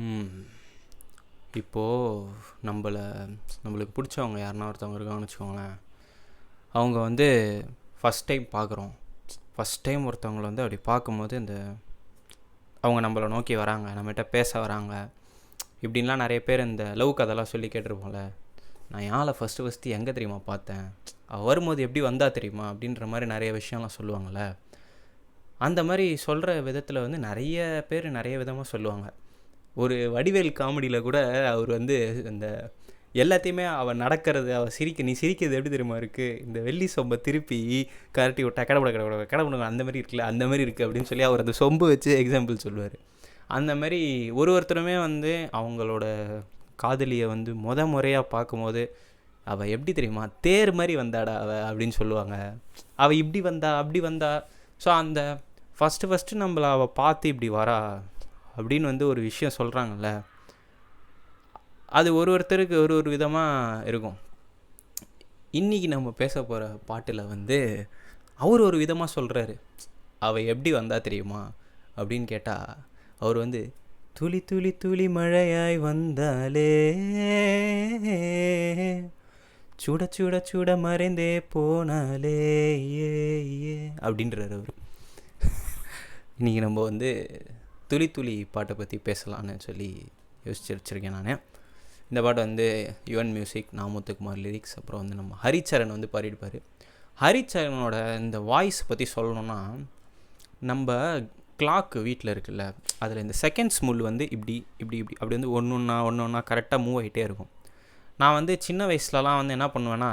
ம். இப்போது நம்மளுக்கு பிடிச்சவங்க யாருன்னா ஒருத்தவங்க இருக்காங்கன்னு வச்சுக்கோங்களேன். அவங்க வந்து ஃபஸ்ட் டைம் பார்க்குறோம். ஃபஸ்ட் டைம் ஒருத்தவங்களை வந்து அப்படி பார்க்கும்போது அவங்க நம்மளை நோக்கி வராங்க, நம்மகிட்ட பேச வராங்க. இப்படின்லாம் நிறைய பேர் இந்த லவ் கதைலாம் சொல்லி கேட்டிருப்போம்ல. நான் யாரை ஃபஸ்ட்டு எங்கே தெரியுமா பார்த்தேன், அவள் வரும்போது எப்படி வந்தா தெரியுமா அப்படின்ற மாதிரி நிறைய விஷயம்லாம் சொல்லுவாங்கள்ல. அந்த மாதிரி சொல்கிற விதத்தில் வந்து நிறைய பேர் நிறைய விதமாக சொல்லுவாங்க. ஒரு வடிவேல் காமெடியில் கூட அவர் வந்து இந்த எல்லாத்தையுமே அவள் நடக்கிறது, நீ சிரிக்கிறது எப்படி தெரியுமா இருக்குது, இந்த வெள்ளி சொம்பை திருப்பி கரட்டி விட்டா கடவுட அந்த மாதிரி இருக்குல்ல, அந்த மாதிரி இருக்குது அப்படின்னு சொல்லி அவர் அந்த சொம்பு வச்சு எக்ஸாம்பிள் சொல்லுவார். அந்த மாதிரி ஒருத்தருமே வந்து அவங்களோட காதலியை வந்து முறையாக பார்க்கும்போது அவள் எப்படி தெரியுமா தேர் மாதிரி வந்தாடா அவள் அப்படின்னு சொல்லுவாங்க. அவள் இப்படி வந்தா அப்படி வந்தா. ஸோ அந்த ஃபஸ்ட்டு நம்மளை அவள் பார்த்து இப்படி வரா அப்படின்னு வந்து ஒரு விஷயம் சொல்கிறாங்கல்ல, அது ஒருத்தருக்கு ஒரு விதமாக இருக்கும். இன்றைக்கி நம்ம பேச போகிற பாட்டில் வந்து அவர் ஒரு விதமாக சொல்கிறாரு. அவள் எப்படி வந்தா தெரியுமா அப்படின்னு கேட்டால் அவர் வந்து துளி துளி துளி மழையாய் வந்தாலே சுட சுட சுட மறைந்தே போனாலே ஏ ஏ அப்படின்றார் அவர். இன்றைக்கி நம்ம வந்து துளி துளி பாட்டை பற்றி பேசலான்னு சொல்லி யோசிச்சு வச்சுருக்கேன் நான். இந்த பாட்டை வந்து யுவன் மியூசிக், நாமுத்துக்குமார் லிரிக்ஸ், அப்புறம் வந்து நம்ம ஹரிச்சரன் வந்து பாடியிருப்பார். ஹரிச்சரனோட இந்த வாய்ஸ் பற்றி சொல்லணுன்னா, நம்ம கிளாக்கு வீட்டில் இருக்குல்ல, அதில் இந்த செகண்ட்ஸ் முள் வந்து இப்படி இப்படி இப்படி அப்படி வந்து ஒன்று ஒன்றா கரெக்டாக மூவ் ஆகிட்டே இருக்கும். நான் வந்து சின்ன வயசுலலாம் வந்து என்ன பண்ணுவேன்னா,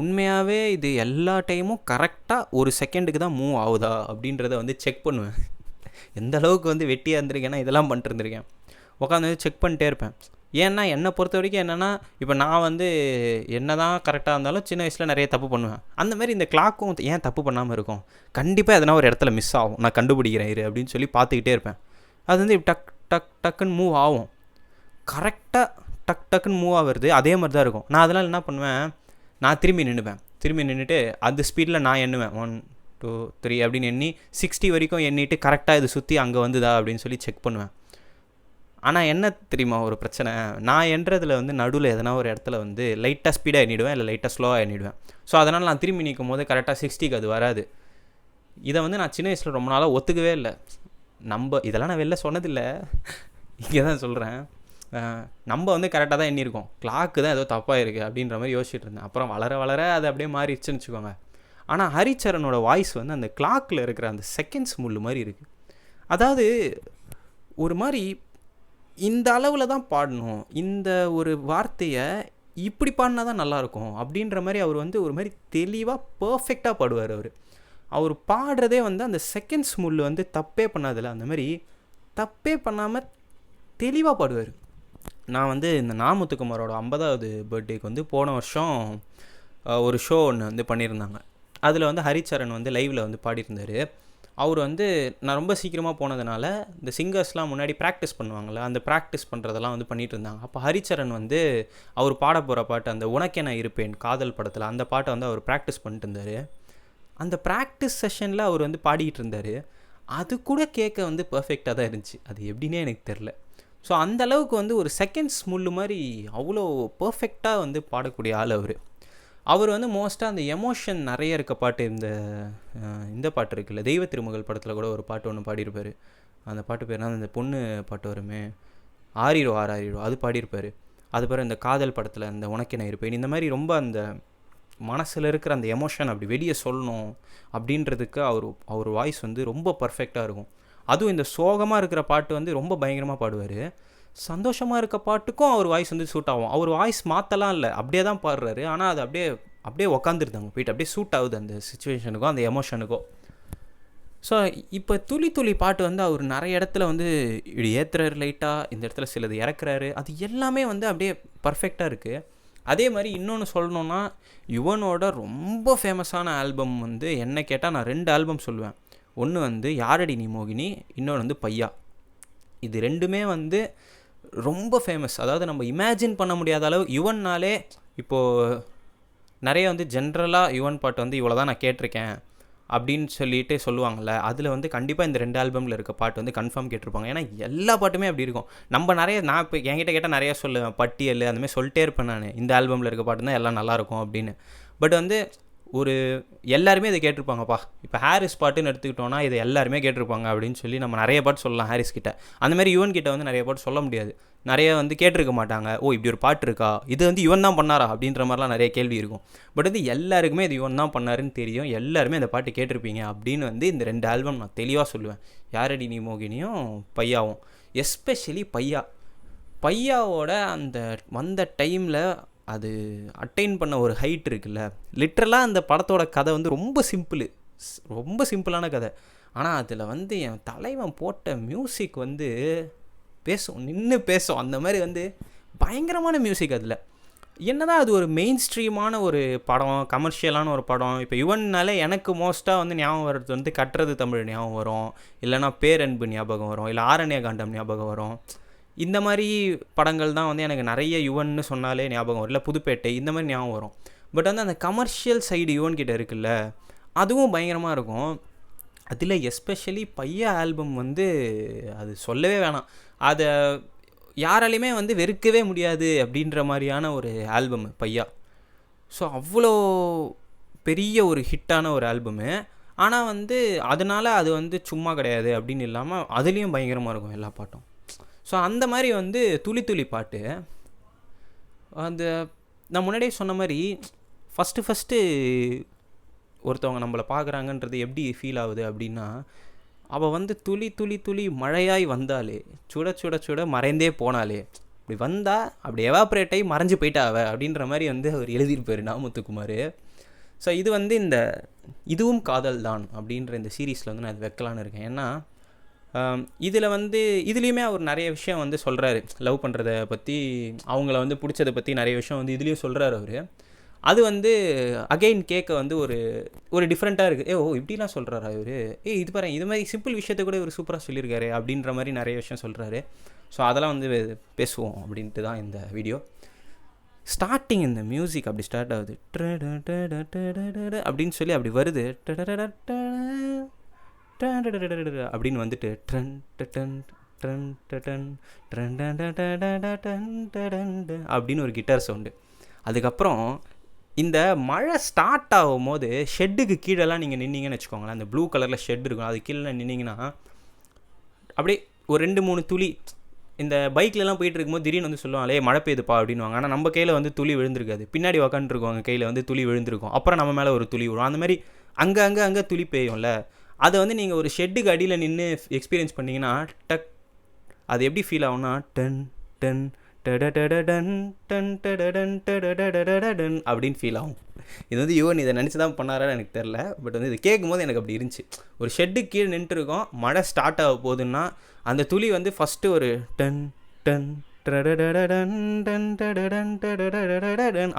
உண்மையாகவே இது எல்லா டைமும் கரெக்டாக ஒரு செகண்டுக்கு தான் மூவ் ஆகுதா அப்படின்றத வந்து செக் பண்ணுவேன். எந்த அளவுக்கு வந்து வெட்டியாக இருந்திருக்கேன்னா இதெல்லாம் பண்ணிட்டு இருந்திருக்கேன். உட்காந்து செக் பண்ணிட்டே இருப்பேன். ஏன்னா என்னை பொறுத்த வரைக்கும் என்னென்னா, இப்போ நான் வந்து என்ன தான் கரெக்டாக இருந்தாலும் சின்ன வயசில் நிறைய தப்பு பண்ணுவேன். அந்த மாதிரி இந்த கிளாக்கும் ஏன் தப்பு பண்ணாமல் இருக்கும், கண்டிப்பாக எதனா ஒரு இடத்துல மிஸ் ஆகும், நான் கண்டுபிடிக்கிறேன் இரு அப்படின்னு சொல்லி பார்த்துக்கிட்டே இருப்பேன். அது வந்து டக் டக் டக்குன்னு மூவ் ஆகும், கரெக்டாக டக் டக்குன்னு மூவ் ஆகுறது அதே மாதிரி தான் இருக்கும். நான் அதனால் என்ன பண்ணுவேன், நான் திரும்பி நின்றுட்டு அந்த ஸ்பீடில் நான் எண்ணுவேன் 1 2 3 அப்படின்னு எண்ணி 60 வரைக்கும் எண்ணிட்டு கரெக்டாக இது சுற்றி அங்கே வந்துதா அப்படின்னு சொல்லி செக் பண்ணுவேன். ஆனால் என்ன தெரியுமா ஒரு பிரச்சனை, நான் எண்ணுறதுல வந்து நடுவில் எதனா ஒரு இடத்துல வந்து லைட்டாக ஸ்பீடாக எண்ணிடுவேன், இல்லை லைட்டாக ஸ்லோவாக எண்ணிடுவேன். ஸோ அதனால் நான் திரும்பி நிற்கும் போது கரெக்டாக 60க்கு அது வராது. இதை வந்து நான் சின்ன வயசில் ரொம்ப நாளாக ஒத்துக்கவே இல்லை. இதெல்லாம் நான் வெளில சொன்னதில்லை, இங்கே தான் சொல்கிறேன். நம்ம வந்து கரெக்டாக தான் எண்ணியிருக்கோம், கிளாக்கு தான் ஏதோ தப்பாக இருக்குது அப்படின்ற மாதிரி யோசிச்சுட்டு இருந்தேன். அப்புறம் வளர அது அப்படியே மாறிடுச்சுன்னு வச்சுக்கோங்க. ஆனால் ஹரிச்சரனோட வாய்ஸ் வந்து அந்த கிளாக்கில் இருக்கிற அந்த செகண்ட்ஸ் முள் மாதிரி இருக்குது. அதாவது ஒரு மாதிரி இந்த அளவில் தான் பாடணும், இந்த ஒரு வார்த்தையை இப்படி பாடினா தான் நல்லாயிருக்கும் அப்படின்ற மாதிரி அவர் வந்து ஒரு மாதிரி தெளிவாக பர்ஃபெக்டாக பாடுவார். அவர் பாடுறதே வந்து அந்த செகண்ட்ஸ் முள் வந்து தப்பே பண்ணாதில்ல, அந்த மாதிரி தப்பே பண்ணாமல் தெளிவாக பாடுவார். நான் வந்து இந்த நாமுத்துக்குமாரோட 50வது பர்த்டேக்கு வந்து போன வருஷம் ஒரு ஷோ ஒன்று வந்து பண்ணியிருந்தாங்க. அதில் வந்து ஹரிச்சரன் வந்து லைவில் வந்து பாடியிருந்தார். அவர் வந்து நான் ரொம்ப சீக்கிரமாக போனதுனால இந்த சிங்கர்ஸ்லாம் முன்னாடி ப்ராக்டிஸ் பண்ணுவாங்கள்ல, அந்த ப்ராக்டிஸ் பண்ணுறதெல்லாம் வந்து பண்ணிகிட்டு இருந்தாங்க. அப்போ ஹரிச்சரன் வந்து அவர் பாட போகிற பாட்டு அந்த உனக்கென இருப்பேன் காதல் படத்தில் அந்த பாட்டை வந்து அவர் ப்ராக்டிஸ் பண்ணிட்டு இருந்தார். அந்த ப்ராக்டிஸ் செஷனில் அவர் வந்து பாடிக்கிட்டு இருந்தார். அது கூட கேட்க வந்து பர்ஃபெக்டாக தான் இருந்துச்சு, அது எப்படின்னே எனக்கு தெரில. ஸோ அந்த அளவுக்கு வந்து ஒரு செகண்ட்ஸ் முள் மாதிரி அவ்வளோ பர்ஃபெக்டாக வந்து பாடக்கூடிய ஆள் அவர் வந்து மோஸ்ட்டாக அந்த எமோஷன் நிறைய இருக்க பாட்டு, இந்த பாட்டு இருக்குல்ல, தெய்வ திருமகள் படத்தில் கூட ஒரு பாட்டு ஒன்று பாடியிருப்பார். அந்த பாட்டு பேர்னா அந்த பொண்ணு பாட்டு வருமே, ஆரிரோ அது பாடியிருப்பார். அது பிறகு இந்த காதல் படத்தில் அந்த உனக்கென இருப்பேன், இந்த மாதிரி ரொம்ப அந்த மனசில் இருக்கிற அந்த எமோஷன் அப்படி வெளியே சொல்லணும் அப்படின்றதுக்கு அவர் வாய்ஸ் வந்து ரொம்ப பர்ஃபெக்டாக இருக்கும். அதுவும் இந்த சோகமாக இருக்கிற பாட்டு வந்து ரொம்ப பயங்கரமாக பாடுவார். சந்தோஷமாக இருக்க பாட்டுக்கும் அவர் வாய்ஸ் வந்து சூட் ஆகும். அவர் வாய்ஸ் மாற்றலாம் இல்லை, அப்படியே தான் பாடுறாரு. ஆனால் அது அப்படியே உக்காந்துருந்தாங்க போயிட்டு அப்படியே சூட் ஆகுது அந்த சிச்சுவேஷனுக்கும் அந்த எமோஷனுக்கும். ஸோ இப்போ துளி துளி பாட்டு வந்து அவர் நிறைய இடத்துல வந்து இப்படி ஏற்றுறாரு லைட்டாக, இந்த இடத்துல சிலது இறக்குறாரு, அது எல்லாமே வந்து அப்படியே பர்ஃபெக்டாக இருக்குது. அதே மாதிரி இன்னொன்று சொல்லணுன்னா, யுவனோட ரொம்ப ஃபேமஸான ஆல்பம் வந்து என்ன கேட்டால் நான் 2 ஆல்பம் சொல்லுவேன். ஒன்று வந்து யாரடி நீ மோகினி, இன்னொன்று வந்து பையா. இது ரெண்டுமே வந்து ரொம்ப ஃபேமஸ். அதாவது நம்ம இமேஜின் பண்ண முடியாத அளவு யுவன்னாலே இப்போது நிறைய வந்து ஜென்ரலாக யுவன் பாட்டு வந்து இவ்வளோ தான் நான் கேட்டிருக்கேன், அப்படின்னு சொல்லிட்டு சொல்லுவாங்கள்ல, அதில் வந்து கண்டிப்பாக இந்த 2 ஆல்பமில் இருக்க பாட்டு வந்து கன்ஃபார்ம் கேட்டிருப்பாங்க. ஏன்னா எல்லா பாட்டுமே அப்படி இருக்கும். நம்ம நான் இப்போ என்கிட்ட கேட்டால் நிறையா சொல்லுவேன், பட்டியல் அந்தமாதிரி சொல்லிட்டே இருப்பேன் நான், இந்த ஆல்பமில் இருக்க பாட்டு தான் எல்லாம் நல்லாயிருக்கும் அப்படின்னு. பட் வந்து ஒரு எல்லாருமே இதை கேட்டிருப்பாங்கப்பா. இப்போ ஹாரிஸ் பாட்டுன்னு எடுத்துக்கிட்டோன்னா இதை எல்லாருமே கேட்டிருப்பாங்க அப்படின்னு சொல்லி நம்ம நிறைய பாட்டு சொல்லலாம் ஹாரிஸ் கிட்ட. அந்தமாதிரி யுவன் கிட்ட வந்து நிறைய பாட்டு சொல்ல முடியாது. நிறைய வந்து கேட்டிருக்க மாட்டாங்க. ஓ இப்படி ஒரு பாட்டு இருக்கா, இது வந்து யுவன் தான் பண்ணாரா அப்படின்ற மாதிரிலாம் நிறைய கேள்வி இருக்கும். பட் வந்து எல்லாருக்குமே இது யுவன் தான் பண்ணாருன்னு தெரியும். எல்லாருமே அந்த பாட்டு கேட்டிருப்பீங்க அப்படின்னு வந்து இந்த 2 ஆல்பம் நான் தெளிவாக சொல்லுவேன். யாரடி நீ மோகினியும் பையாவும். எஸ்பெஷலி பையாவோட அந்த வந்த டைமில் அது அட்டைன் பண்ண ஒரு ஹைட் இருக்குல்ல, லிட்ரலாக அந்த படத்தோட கதை வந்து ரொம்ப சிம்பிளான கதை. ஆனால் அதில் வந்து என் தலைவன் போட்ட மியூசிக் வந்து நின்று பேசும். அந்த மாதிரி வந்து பயங்கரமான மியூசிக். அதில் என்னதான் அது ஒரு மெயின் ஸ்ட்ரீமான ஒரு படம், கமர்ஷியலான ஒரு படம். இப்போ யுவன்னாலே எனக்கு மோஸ்ட்டாக வந்து ஞாபகம் வர்றது வந்து கட்டுறது தமிழ் ஞாபகம் வரும், இல்லைனா பேரன்பு ஞாபகம் வரும், இல்லை ஆரண்ய காண்டம் ஞாபகம் வரும். இந்த மாதிரி படங்கள் தான் வந்து எனக்கு நிறைய யுவன்னு சொன்னாலே ஞாபகம் வரும், இல்லை புதுப்பேட்டை இந்த மாதிரி ஞாபகம் வரும். பட் வந்து அந்த கமர்ஷியல் சைடு யுவன் கிட்ட இருக்குல்ல, அதுவும் பயங்கரமாக இருக்கும். அதில் எஸ்பெஷலி பையா ஆல்பம் வந்து அது சொல்லவே வேணாம். அதை யாராலையுமே வந்து வெறுக்கவே முடியாது அப்படின்ற மாதிரியான ஒரு ஆல்பம் பையா. ஸோ அவ்வளோ பெரிய ஒரு ஹிட்டான ஒரு ஆல்பமு. ஆனால் வந்து அதனால் அது வந்து சும்மா கிடையாது அப்படின்னு இல்லாமல் அதுலேயும் பயங்கரமாக இருக்கும் எல்லா பாட்டும். ஸோ அந்த மாதிரி வந்து துளி துளி பாட்டு அந்த நான் முன்னாடியே சொன்ன மாதிரி ஃபஸ்ட்டு ஒருத்தவங்க நம்மளை பார்க்குறாங்கன்றது எப்படி ஃபீல் ஆகுது அப்படின்னா, அவள் வந்து துளி துளி துளி மழையாய் வந்தாலே, சுட சுட சுட மறைந்தே போனாலே, இப்படி வந்தால் அப்படி எவாப்ரேட் ஆகி மறைஞ்சு போயிட்டா அவ அப்படின்ற மாதிரி வந்து அவர் எழுதியிருப்பார் நாமுத்துக்குமார். ஸோ இது வந்து இந்த இதுவும் காதல் தான் அப்படின்ற இந்த சீரீஸில் வந்து நான் இது வைக்கலான்னு இருக்கேன். ஏன்னா இதில் வந்து இதுலேயுமே அவர் நிறைய விஷயம் வந்து சொல்கிறாரு, லவ் பண்ணுறதை பற்றி, அவங்கள வந்து பிடிச்சதை பற்றி நிறைய விஷயம் வந்து இதுலேயும் சொல்கிறாரு அவர். அது வந்து அகெயின் கேட்க வந்து ஒரு டிஃப்ரெண்ட்டாக இருக்குது. ஓ இப்படிலாம் சொல்கிறாரா இவர், இது பாரு இது மாதிரி சிம்பிள் விஷயத்தை கூட இவர் சூப்பராக சொல்லியிருக்காரு அப்படின்ற மாதிரி நிறைய விஷயம் சொல்கிறாரு. ஸோ அதெல்லாம் வந்து பேசுவோம் அப்படின்ட்டு தான் இந்த வீடியோ. ஸ்டார்டிங் இந்த மியூசிக் அப்படி ஸ்டார்ட் ஆகுது அப்படின்னு சொல்லி அப்படி வருது அப்படின்னு வந்துட்டு அப்படின்னு ஒரு கிட்டார் சவுண்டு. அதுக்கப்புறம் இந்த மழை ஸ்டார்ட் ஆகும் போது ஷெட்டுக்கு கீழெல்லாம் நீங்கள் நின்னீங்கன்னு வச்சுக்கோங்களேன், அந்த ப்ளூ கலரில் ஷெட் இருக்கும், அது கீழே நின்னீங்கன்னா அப்படியே ஒரு 2-3 துளி. இந்த பைக்லலாம் போயிட்டு இருக்கும்போது திடீர்னு வந்து சொல்லுவாங்களே மழை பெய்யுதுப்பா அப்படின்வாங்க. ஆனால் நம்ம கையில் வந்து துளி விழுந்திருக்காது, பின்னாடி உக்காந்துருக்கோங்க கையில் வந்து துளி விழுந்திருக்கும், அப்புறம் நம்ம மேலே ஒரு துளி விழும். அந்த மாதிரி அங்கே துளி பெய்யும்ல, அதை வந்து நீங்கள் ஒரு ஷெட்டுக்கு அடியில் நின்று எக்ஸ்பீரியன்ஸ் பண்ணிங்கன்னா அது எப்படி ஃபீல் ஆகும்னா டன் டன் அப்படின்னு ஃபீல் ஆகும். இது வந்து யுவன் இதை நினச்சி தான் பண்ணாரான்னு எனக்கு தெரில. பட் வந்து இது கேட்கும்போது எனக்கு அப்படி இருந்துச்சு. ஒரு ஷெட்டுக்கு கீழே நின்றுருக்கோம், மழை ஸ்டார்ட் ஆக போகுதுன்னா அந்த துளி வந்து ஃபஸ்ட்டு ஒரு டன் டன்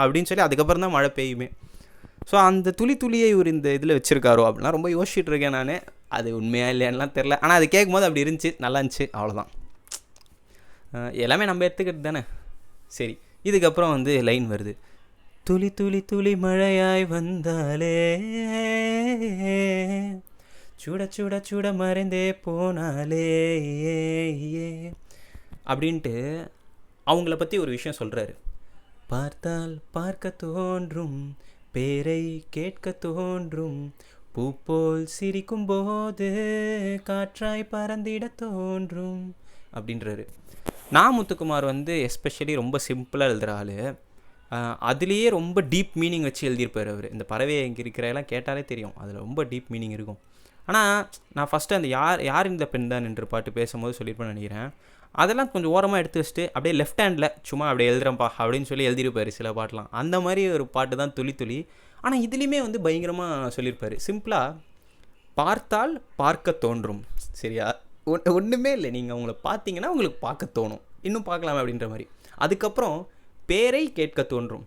அப்படின்னு சொல்லி அதுக்கப்புறம் தான் மழை பெய்யுமே. ஸோ அந்த துளியை இவர் இந்த இதில் வச்சுருக்காரோ அப்படிலாம் ரொம்ப யோசிச்சுட்டு இருக்கேன் நான். அது உண்மையாக இல்லையான்லாம் தெரில, ஆனால் அது கேட்கும்போது அப்படி இருந்துச்சு, நல்லா இருந்துச்சு, அவ்வளோதான். எல்லாமே நம்ம எடுத்துக்கிட்டு தானே. சரி, இதுக்கப்புறம் வந்து லைன் வருது, துளி துளி துளி மழையாய் வந்தாலே சுட சுட சுட மறைந்தே போனாலே அப்படின்ட்டு அவங்கள பற்றி ஒரு விஷயம் சொல்கிறாரு. பார்த்தால் பார்க்க தோன்றும், பேரை கேட்க தோன்றும், பூ போல் சிரிக்கும் போது காற்றாய் பறந்திட தோன்றும் அப்படின்றாரு. நாமுத்துக்குமார் வந்து எஸ்பெஷலி ரொம்ப சிம்பிளாக எழுதுகிற ஆள். அதுலேயே ரொம்ப டீப் மீனிங் வச்சு எழுதியிருப்பார் அவர். இந்த பறவையை இங்கே இருக்கிறதெல்லாம் கேட்டாலே தெரியும், அதில் ரொம்ப டீப் மீனிங் இருக்கும். ஆனால் நான் ஃபஸ்ட்டு அந்த யார் இந்த பெண் தான் என்று பாட்டு பேசும்போது சொல்லியிருப்பேன்னு நினைக்கிறேன். அதெல்லாம் கொஞ்சம் ஓரமாக எடுத்து வச்சுட்டு அப்படியே லெஃப்ட் ஹேண்டில் சும்மா அப்படியே எழுதுகிறேன்ப்பா அப்படின்னு சொல்லி எழுதியிருப்பார் சில பாட்டெலாம். அந்த மாதிரி ஒரு பாட்டு தான் துளி துளி. ஆனால் இதுலேயுமே வந்து பயங்கரமாக சொல்லியிருப்பார். சிம்பிளாக பார்த்தால் பார்க்க தோன்றும், சரியா, ஒன்றுமே இல்லை, நீங்கள் அவங்கள பார்த்தீங்கன்னா உங்களுக்கு பார்க்க தோணும், இன்னும் பார்க்கலாமே அப்படின்ற மாதிரி. அதுக்கப்புறம் பேரை கேட்க தோன்றும்,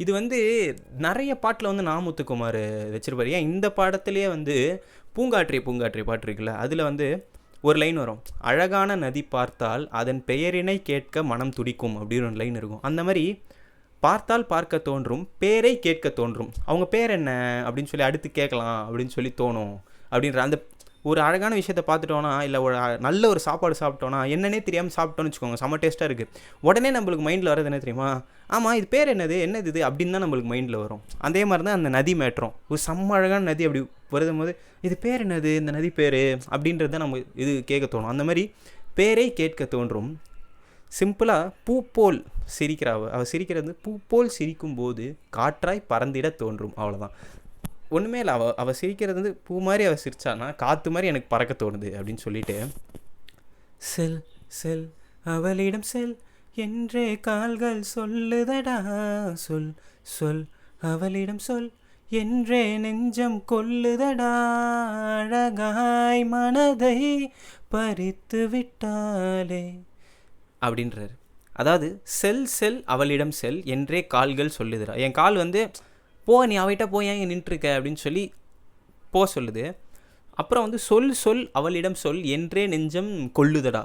இது வந்து நிறைய பாட்டில் வந்து நாமுத்துக்குமார் வச்சுருப்பார். ஏன் இந்த பாடத்துலேயே வந்து பூங்காற்றி பாட்டு இருக்குல்ல, அதில் வந்து ஒரு லைன் வரும், அழகான நதி பார்த்தால் அதன் பெயரினை கேட்க மனம் துடிக்கும் அப்படின்னு ஒரு லைன் இருக்கும். அந்த மாதிரி பார்த்தால் பார்க்க தோன்றும், பேரை கேட்க தோன்றும். அவங்க பேர் என்ன அப்படின்னு சொல்லி அடுத்து கேட்கலாம் அப்படின்னு சொல்லி தோணும் அப்படின்ற அந்த ஒரு அழகான விஷயத்தை பார்த்துட்டோன்னா, இல்லை ஒரு நல்ல ஒரு சாப்பாடு சாப்பிட்டோன்னா, என்னன்னே தெரியாமல் சாப்பிட்டோன்னு வச்சுக்கோங்க, செம்ம டேஸ்ட்டாக இருக்குது. உடனே நம்மளுக்கு மைண்டில் வரது என்ன தெரியுமா? ஆமாம், இது பேர் என்னது இது அப்படின்னு தான் நம்மளுக்கு மைண்டில் வரும். அதே மாதிரி தான் அந்த நதி மேட்டுறோம். ஒரு செம்ம அழகான நதி அப்படி வருதும் போது இது பேர் என்னது, இந்த நதி பேர் அப்படின்றது தான் நம்ம இது கேட்க தோணும். அந்த மாதிரி பேரை கேட்க தோன்றும். சிம்பிளாக பூ போல் சிரிக்கிறா அவள் சிரிக்கிறது பூ போல் சிரிக்கும்போது காற்றாய் பறந்திட தோன்றும். அவ்வளோதான், ஒன்றுமே இல்லை. அவள் சிரிக்கிறது வந்து பூ மாதிரி அவள் சிரிச்சானா காற்று மாதிரி எனக்கு பறக்க தோணுது அப்படின்னு சொல்லிட்டு, செல் செல் அவளிடம் செல் என்றே கால்கள் சொல்லுதடா, சொல் சொல் அவளிடம் சொல் என்றே நெஞ்சம் கொல்லுதடா, அழகாய் மனதை பறித்து விட்டாலே அப்படின்றாரு. அதாவது செல் செல் அவளிடம் செல் என்றே கால்கள் சொல்லுதுடா. என் கால் வந்து போ, நீ அவகிட்ட போய் ஏன் இங்கே நின்றுருக்க அப்படின்னு சொல்லி போ சொல்லுது. அப்புறம் வந்து சொல் சொல் அவளிடம் சொல் என்றே நெஞ்சம் கொல்லுதடா.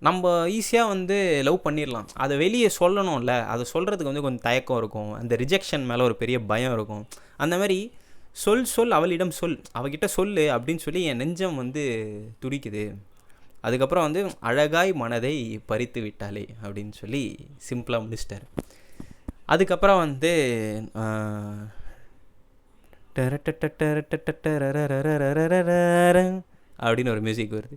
நம்ம ஈஸியாக வந்து லவ் பண்ணிடலாம், அதை வெளியே சொல்லணும்ல, அதை சொல்கிறதுக்கு வந்து கொஞ்சம் தயக்கம் இருக்கும், அந்த ரிஜெக்ஷன் மேலே ஒரு பெரிய பயம் இருக்கும். அந்த மாதிரி சொல் சொல் அவளிடம் சொல், அவகிட்ட சொல்லு அப்படின்னு சொல்லி என் நெஞ்சம் வந்து துடிக்குது. அதுக்கப்புறம் வந்து அழகாய் மனதை பறித்து விட்டாலே அப்படின்னு சொல்லி சிம்பிளாக முடிச்சிட்டார். அதுக்கப்புறம் வந்து அப்படின்னு ஒரு மியூசிக் வருது.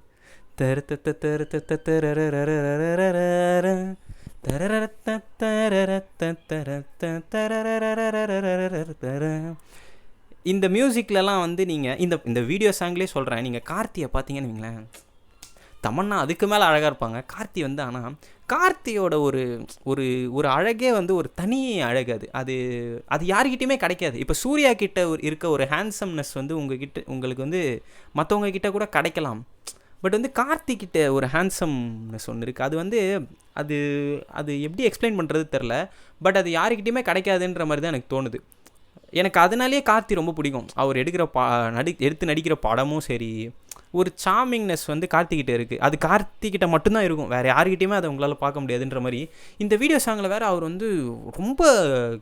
இந்த மியூசிக்லலாம் வந்து நீங்கள் இந்த வீடியோ சாங்லேயே சொல்கிறேன், நீங்கள் கார்த்தியை பார்த்தீங்கன்னு வைங்களேன், தமன்னா அதுக்கு மேலே அழகாக இருப்பாங்க. கார்த்தி வந்து ஆனால் கார்த்தியோட ஒரு ஒரு ஒரு அழகே வந்து ஒரு தனி அழகு. அது யார்கிட்டையுமே கிடைக்காது. இப்போ சூர்யா கிட்ட இருக்க ஒரு ஹேண்ட்ஸம்னஸ் வந்து உங்களுக்கு வந்து மற்றவங்க கிட்ட கூட கிடைக்கலாம். பட் வந்து கார்த்திகிட்ட ஒரு ஹேண்ட்ஸம்னஸ் ஒன்று இருக்குது. அது வந்து அது எப்படி எக்ஸ்பிளைன் பண்ணுறது தெரில. பட் அது யாருக்கிட்டையுமே கிடைக்காதுன்ற மாதிரி தான் எனக்கு தோணுது. எனக்கு அதனாலேயே கார்த்தி ரொம்ப பிடிக்கும். அவர் எடுக்கிற எடுத்து நடிக்கிற படமும் சரி, ஒரு சாமிங்னஸ் வந்து கார்த்திகிட்ட இருக்குது. அது கார்த்திகிட்ட மட்டும்தான் இருக்கும், வேறு யார்கிட்டையுமே அதை உங்களால் பார்க்க முடியாதுன்ற மாதிரி. இந்த வீடியோ சாங்கில் வேறு அவர் வந்து ரொம்ப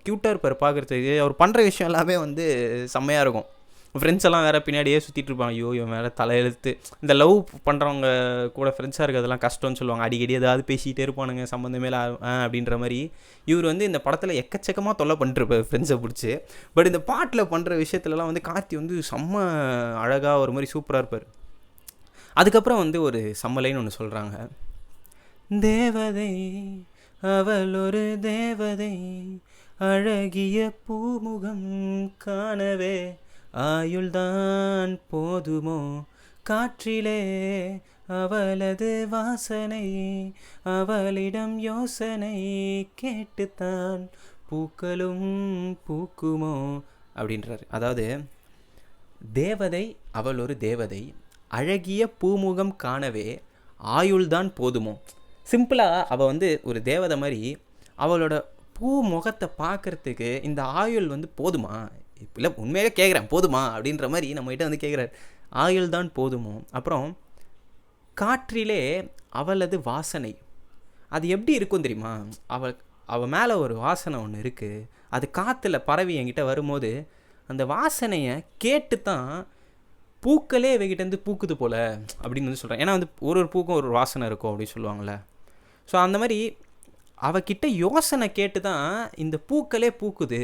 க்யூட்டாக இருப்பார் பார்க்குறதுக்கு. அவர் பண்ணுற விஷயம் எல்லாமே வந்து செம்மையாக இருக்கும். ஃப்ரெண்ட்ஸ் எல்லாம் வேறு பின்னாடியே சுற்றிட்டு இருப்பாங்க. ஐயோ இவன் வேறு தலையெழுத்து. இந்த லவ் பண்ணுறவங்க கூட ஃப்ரெண்ட்ஸாக இருக்கிறதெல்லாம் கஷ்டம்னு சொல்லுவாங்க. அடிக்கடி ஏதாவது பேசிகிட்டே இருப்பானுங்க சம்மந்தமே அப்படின்ற மாதிரி. இவர் வந்து இந்த படத்தில் எக்கச்சக்கமாக தொல்லை பண்ணிட்டுருப்பார் ஃப்ரெண்ட்ஸை பிடிச்சி. பட் இந்த பாட்டில் பண்ணுற விஷயத்துலலாம் வந்து கார்த்தி வந்து செம்ம அழகாக ஒரு மாதிரி சூப்பராக இருப்பார். அதுக்கப்புறம் வந்து ஒரு சம்மலைன்னு ஒன்று சொல்கிறாங்க. தேவதை அவள் ஒரு தேவதை, அழகிய பூமுகம் காணவே ஆயுள்தான் போதுமோ, காற்றிலே அவளது வாசனை, அவளிடம் யோசனை கேட்டுத்தான் பூக்களும் பூக்குமோ அப்படின்றார். அதாவது தேவதை அவள் ஒரு தேவதை, அழகிய பூமுகம் காணவே ஆயுள்தான் போதுமோ. சிம்பிளாக அவள் வந்து ஒரு தேவதை மாதிரி, அவளோட பூ முகத்தை பார்க்குறதுக்கு இந்த ஆயுள் வந்து போதுமா? இல்லை உண்மையிலே கேட்குறேன், போதுமா அப்படின்ற மாதிரி நம்மகிட்ட வந்து கேட்குறாரு. ஆயுள் தான் போதுமோ. அப்புறம் காற்றிலே அவளது வாசனை, அது எப்படி இருக்கும் தெரியுமா? அவள் மேலே ஒரு வாசனை ஒன்று இருக்குது, அது காற்றுல பரவி என்கிட்ட வரும்போது அந்த வாசனையை கேட்டு தான் பூக்களே இவகிட்டேருந்து பூக்குது போல் அப்படின்னு வந்து சொல்கிறேன். ஏன்னா வந்து ஒரு பூக்கும் ஒரு வாசனை இருக்கும் அப்படின்னு சொல்லுவாங்கள்ல. ஸோ அந்த மாதிரி அவகிட்ட யோசனை கேட்டு தான் இந்த பூக்களே பூக்குது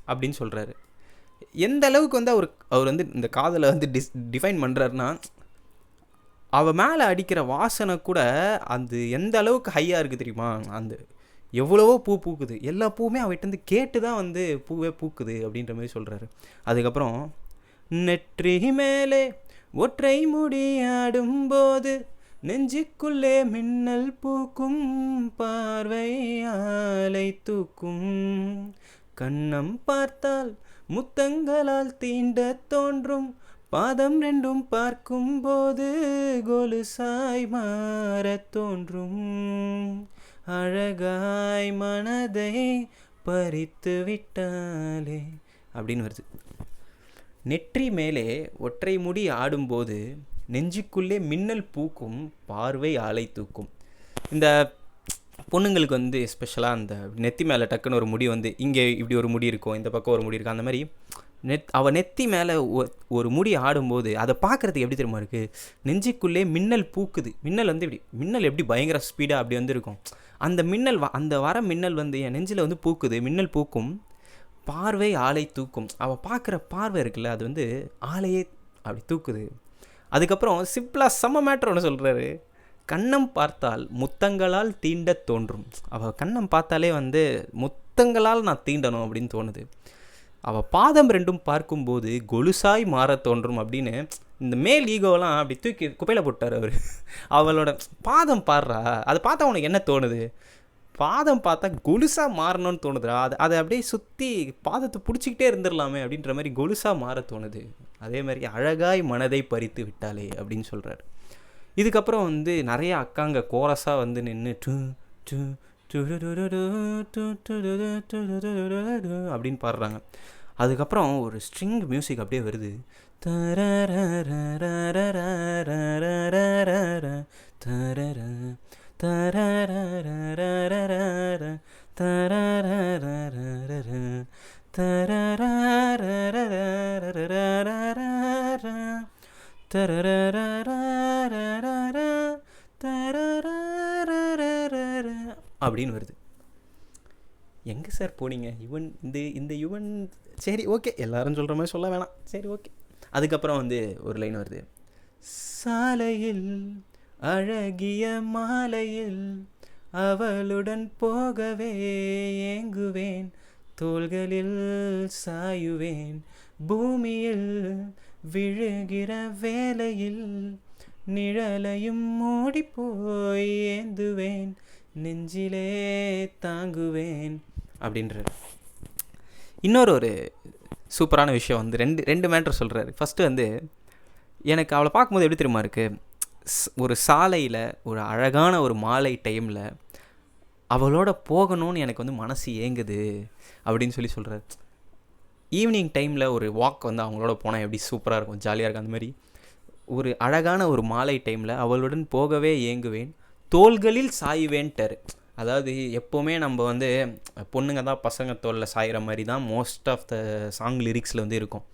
அப்படின்னு சொல்கிறாரு. எந்த அளவுக்கு வந்து அவர் வந்து இந்த காதலை வந்து டிஃபைன் பண்ணுறாருன்னா, அவள் மேலே அடிக்கிற வாசனை கூட அது எந்த அளவுக்கு ஹையாக இருக்குது தெரியுமா? அந்த எவ்வளவோ பூ பூக்குது, எல்லா பூவுமே அவகிட்டேருந்து கேட்டு தான் வந்து பூவே பூக்குது அப்படின்ற மாதிரி சொல்கிறாரு. அதுக்கப்புறம் நெற்றி மேலே ஒற்றை முடியாடும்போது நெஞ்சுக்குள்ளே மின்னல் பூக்கும், பார்வை ஆலை தூக்கும், கண்ணம் பார்த்தால் முத்தங்களால் தீண்ட தோன்றும், பாதம் ரெண்டும் பார்க்கும்போது கொலுசாய் மாற தோன்றும், அழகாய் மனதை பறித்து விட்டாலே அப்படின்னு வருது. நெற்றி மேலே ஒற்றை முடி ஆடும்போது நெஞ்சுக்குள்ளே மின்னல் பூக்கும், பார்வை ஆலை தூக்கும். இந்த பொண்ணுங்களுக்கு வந்து ஸ்பெஷலாக அந்த நெத்தி மேலே டக்குன்னு ஒரு முடி வந்து இங்கே இப்படி ஒரு முடி இருக்கும், இந்த பக்கம் ஒரு முடி இருக்கும், அந்த மாதிரி அவள் நெத்தி மேலே ஒரு முடி ஆடும்போது அதை பார்க்குறதுக்கு எப்படி தெரியுமா இருக்குது, நெஞ்சுக்குள்ளே மின்னல் பூக்குது. மின்னல் வந்து இப்படி மின்னல் எப்படி பயங்கர ஸ்பீடாக அப்படி வந்து இருக்கும். அந்த மின்னல் அந்த வர மின்னல் வந்து என் நெஞ்சில் வந்து பூக்குது. மின்னல் பூக்கும், பார்வை ஆளை தூக்கும். அவள் பார்க்குற பார்வை இருக்குல்ல, அது வந்து ஆளையே அப்படி தூக்குது. அதுக்கப்புறம் சிம்பிளாக செம்ம மேட்ரு ஒன்று சொல்கிறாரு, கண்ணம் பார்த்தால் முத்தங்களால் தீண்ட தோன்றும். அவள் கண்ணம் பார்த்தாலே வந்து முத்தங்களால் நான் தீண்டணும் அப்படின்னு தோணுது. அவள் பாதம் ரெண்டும் பார்க்கும்போது கொலுசாய் மாற தோன்றும் அப்படின்னு இந்த மேல் ஈகோவெல்லாம் அப்படி தூக்கி குப்பையில் போட்டார் அவர். அவளோட பாதம் பாடுறா, அதை பார்த்தா உனக்கு என்ன தோணுது, பாதம் பார்த்தா கொலுசாக மாறணும்னு தோணுதுரா, அதை அப்படியே சுற்றி பாதத்தை பிடிச்சிக்கிட்டே இருந்துடலாமே அப்படின்ற மாதிரி கொலுசாக மாற தோணுது. அதே மாதிரி அழகாய் மனதை பறித்து விட்டாலே அப்படின்னு சொல்கிறார். இதுக்கப்புறம் வந்து நிறைய அக்காங்க கோரஸாக வந்து நின்று டு டு அப்படின்னு பாடுறாங்க. அதுக்கப்புறம் ஒரு ஸ்ட்ரிங் மியூசிக் அப்படியே வருது. அப்படின்னு வருது. எங்கே சார் போனீங்க யுவன், இந்த யுவன் சரி ஓகே எல்லாரும் சொல்கிற மாதிரி சொல்ல வேணாம், சரி ஓகே. அதுக்கப்புறம் வந்து ஒரு லைன் வருது, சாலையில் அழகிய மாலையில் அவளுடன் போகவே ஏங்குவேன், தோள்களில் சாயுவேன், பூமியில் விழுகிற வேளையில் நிழலையும் மூடிப்போய் ஏந்துவேன், நெஞ்சிலே தாங்குவேன் அப்படின்றார். இன்னொரு சூப்பரான விஷயம் வந்து ரெண்டு மேட்ரு சொல்கிறாரு. ஃபஸ்ட்டு வந்து எனக்கு அவளை பார்க்கும்போது எப்படி தெரியுமா இருக்குது, ஒரு சாலையில் ஒரு அழகான ஒரு மாலை டைமில் அவளோட போகணும்னு எனக்கு வந்து மனசு ஏங்குது அப்படின்னு சொல்கிறார். ஈவினிங் டைமில் ஒரு வாக் வந்து அவங்களோட போனால் எப்படி சூப்பராக இருக்கும், ஜாலியாக இருக்கும். அந்த மாதிரி ஒரு அழகான ஒரு மாலை டைமில் அவளுடன் போகவே ஏங்குவேன், தோள்களில் சாயுவேன்ட்டார். அதாவது எப்போவுமே நம்ம வந்து பொண்ணுங்க தான் பசங்க தோளில் சாயிற மாதிரி தான் மோஸ்ட் ஆஃப் த சாங் லிரிக்ஸில் வந்து இருக்கும்.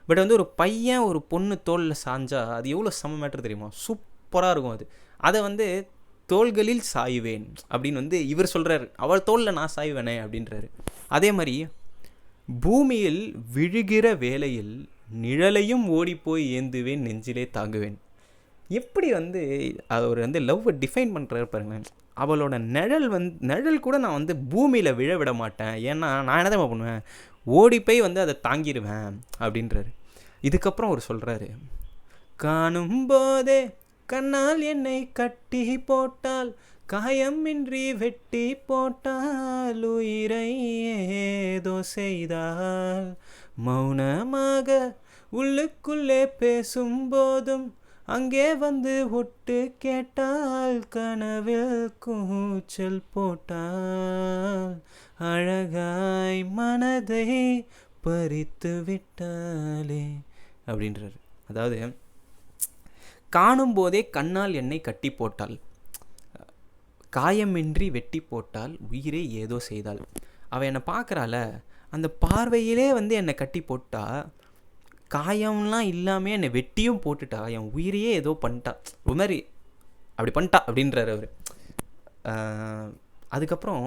பட் வந்து ஒரு பையன் ஒரு பொண்ணு தோளில் சாஞ்சா அது எவ்வளோ செம்ம மேட்டர் தெரியுமா, சூப்பராக இருக்கும். அதை வந்து தோள்களில் சாயுவேன் அப்படின்னு வந்து இவர் சொல்கிறாரு, அவள் தோளில் நான் சாய்வேனே அப்படின்றாரு. அதே மாதிரி பூமியில் விழுகிற வேளையில் நிழலையும் ஓடிப்போய் ஏந்துவேன், நெஞ்சிலே தாங்குவேன். எப்படி வந்து அவர் வந்து லவ்வை டிஃபைன் பண்ணுறாரு பாருங்களேன். அவளோட நிழல் கூட நான் வந்து பூமியில் விழ விட மாட்டேன், ஏன்னா நான் என்ன தான் பண்ணுவேன், ஓடி போய் வந்து அதை தாங்கிடுவேன் அப்படின்றாரு. இதுக்கப்புறம் அவர் சொல்கிறாரு, காணும் போதே கண்ணால் என்னை கட்டி போட்டால், காயமின்றி வெட்டி போட்டால், உயிரை ஏதோ செய்தால், மௌனமாக உள்ளுக்குள்ளே பேசும்போதும் அங்கே வந்து ஒட்டு கேட்டால், கனவில் கூச்சல் போட்டால், அழகாய் மனதை பறித்து விட்டாலே அப்படின்றாரு. அதாவது காணும் போதே கண்ணால் என்னை கட்டி போட்டால், காயமின்றி வெட்டி போட்டால், உயிரே ஏதோ செய்தாள். அவள் என்னை பார்க்குறாள, அந்த பார்வையிலே வந்து என்னை கட்டி போட்டா, காயம்லாம் இல்லாமல் என்னை வெட்டியும் போட்டுட்டா, என் உயிரையே ஏதோ பண்ணிட்டா, ஒரு மாதிரி அப்படி பண்ணிட்டா அப்படின்றார் அவர். அதுக்கப்புறம்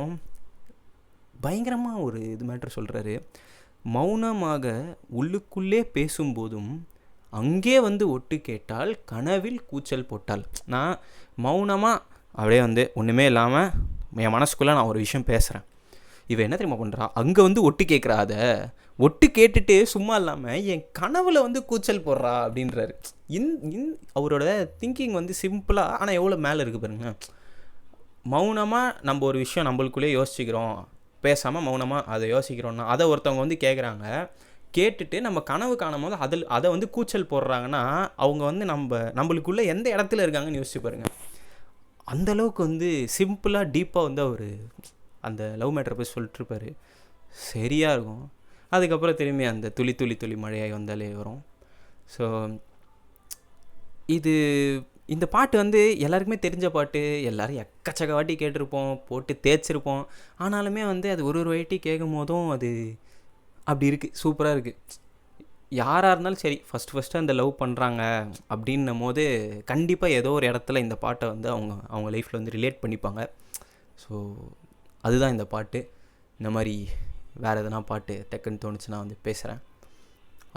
பயங்கரமாக ஒரு இது மேட்ரு சொல்கிறாரு, மௌனமாக உள்ளுக்குள்ளே பேசும்போதும் அங்கே வந்து ஒட்டு கேட்டால், கனவில் கூச்சல் போட்டால். நான் மௌனமாக அப்படியே வந்து ஒன்றுமே இல்லாமல் என் மனசுக்குள்ளே நான் ஒரு விஷயம் பேசுகிறேன், இவன் என்ன தெரியுமா பண்ணுறா, அங்கே வந்து ஒட்டு கேட்குறா, அதை ஒட்டு கேட்டுட்டு சும்மா இல்லாமல் என் கனவில் வந்து கூச்சல் போடுறா அப்படின்றாரு. அவரோட திங்கிங் வந்து சிம்பிளாக ஆனால் எவ்வளோ மேலே இருக்குது பாருங்க. மௌனமாக நம்ம ஒரு விஷயம் நம்மளுக்குள்ளே யோசிச்சுக்கிறோம், பேசாமல் மௌனமாக அதை யோசிக்கிறோன்னா, அதை ஒருத்தவங்க வந்து கேட்குறாங்க, கேட்டுட்டு நம்ம கனவு காணும் போது அதை வந்து கூச்சல் போடுறாங்கன்னா, அவங்க வந்து நம்மளுக்குள்ளே எந்த இடத்துல இருக்காங்கன்னு யோசிச்சு பாருங்கள். அந்தளவுக்கு வந்து சிம்பிளாக டீப்பாக வந்து அவர் அந்த லவ் மேட்டரை போய் சொல்லிட்டுருப்பார், சரியாக இருக்கும். அதுக்கப்புறம் திரும்பி அந்த துளி துளி துளி மழையாய் வந்தாலே வரும். ஸோ இந்த பாட்டு வந்து எல்லாருக்குமே தெரிஞ்ச பாட்டு, எல்லோரும் எக்கச்சக்க வாட்டி கேட்டிருப்போம், போட்டு தேய்ச்சிருப்போம். ஆனாலுமே வந்து அது ஒரு வாட்டி கேட்கும் போதும் அது அப்படி இருக்குது, சூப்பராக இருக்குது. யாராக இருந்தாலும் சரி, ஃபஸ்ட்டு அந்த லவ் பண்ணுறாங்க அப்படின்னும் போது கண்டிப்பாக ஏதோ ஒரு இடத்துல இந்த பாட்டை வந்து அவங்க லைஃப்பில் வந்து ரிலேட் பண்ணிப்பாங்க. ஸோ அதுதான் இந்த பாட்டு. இந்த மாதிரி வேறு எதனா பாட்டு டக்குன்னு தோணுச்சுன்னா வந்து பேசுகிறேன்.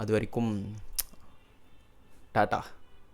அது வரைக்கும் டாட்டா.